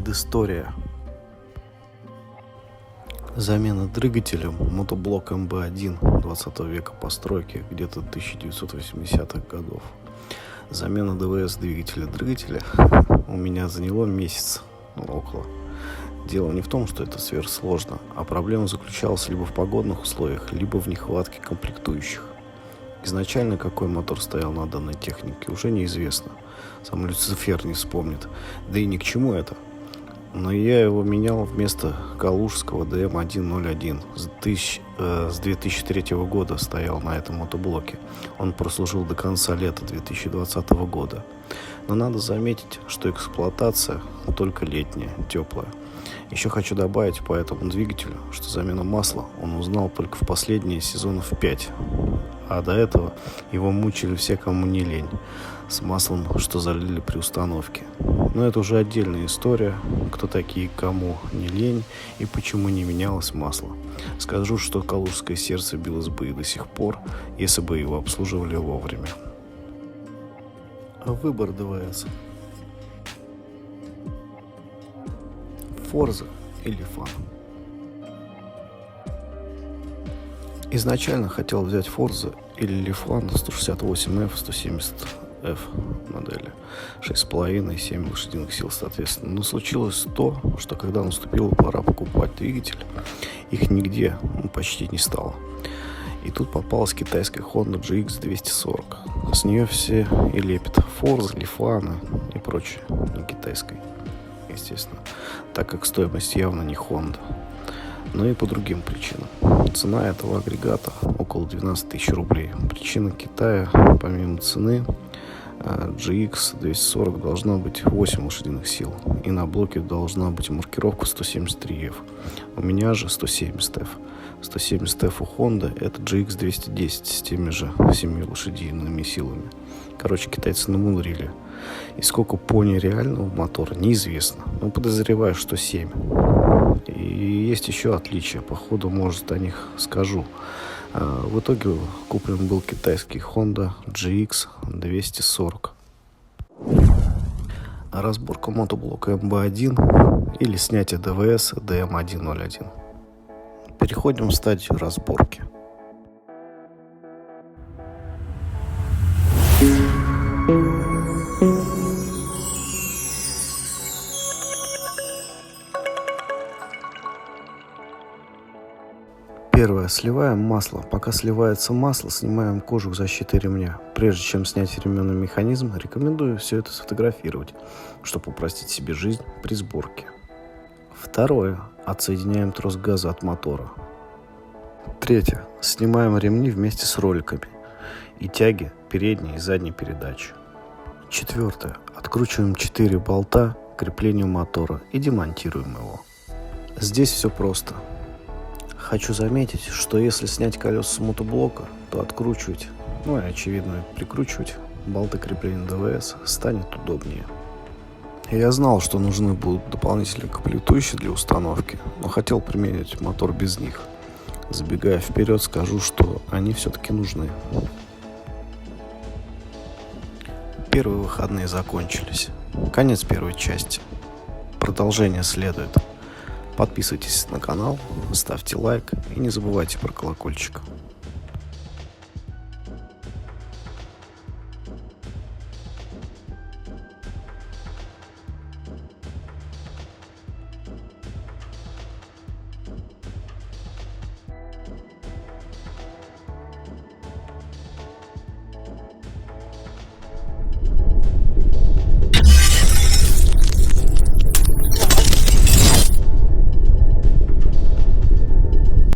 Предыстория. Замена двигателя мотоблок МБ-1 20 века постройки, где-то 1980-х годов. Замена ДВС двигателя у меня заняло месяц, около. Дело не в том, что это сверхсложно, а проблема заключалась либо в погодных условиях, либо в нехватке комплектующих. Изначально какой мотор стоял на данной технике, уже неизвестно. Сам Люцифер не вспомнит. Да и ни к чему это. Но я его менял вместо калужского ДМ-101. С 2003 года стоял на этом мотоблоке. Он прослужил до конца лета 2020 года. Но надо заметить, что эксплуатация только летняя, теплая. Еще хочу добавить по этому двигателю, что замену масла он узнал только в последние сезонов 5. А до этого его мучили все, кому не лень, с маслом, что залили при установке. Но это уже отдельная история, кто такие, кому не лень и почему не менялось масло. Скажу, что калужское сердце билось бы и до сих пор, если бы его обслуживали вовремя. Выбор ДВС. Форза или Фан. Изначально хотел взять Форза или Лифан 168F, 170F модели. 6,5 и 7 лошадиных сил, соответственно. Но случилось то, что когда наступила пора покупать двигатель, их нигде почти не стало. И тут попалась китайская Honda GX240. С нее все и лепят Форза, Лифаны и прочее, не китайской, естественно, так как стоимость явно не Honda. Но и по другим причинам. Цена этого агрегата около 12 тысяч рублей. Причина Китая, помимо цены, GX 240 должна быть 8 лошадиных сил. И на блоке должна быть маркировка 173F. У меня же 170F. 170F у Honda это GX 210 с теми же 7 лошадиными силами. Короче, китайцы намудрили. И сколько пони реального мотора, неизвестно. Но подозреваю, что 7. И есть еще отличия. Походу, может, о них скажу. В итоге куплен был китайский Honda GX 240. Разборка мотоблока МБ-1 или снятие ДВС ДМ-101. Переходим в стадию разборки. Первое. Сливаем масло. Пока сливается масло, снимаем кожух защиты ремня. Прежде чем снять ременной механизм, рекомендую все это сфотографировать, чтобы упростить себе жизнь при сборке. Второе. Отсоединяем трос газа от мотора. Третье. Снимаем ремни вместе с роликами и тяги передней и задней передачи. Четвертое. Откручиваем 4 болта к креплению мотора и демонтируем его. Здесь все просто. Хочу заметить, что если снять колеса с мотоблока, то откручивать, и очевидно прикручивать болты крепления ДВС станет удобнее. Я знал, что нужны будут дополнительные комплектующие для установки, но хотел применить мотор без них. Забегая вперед, скажу, что они все-таки нужны. Первые выходные закончились. Конец первой части. Продолжение следует. Подписывайтесь на канал, ставьте лайк и не забывайте про колокольчик.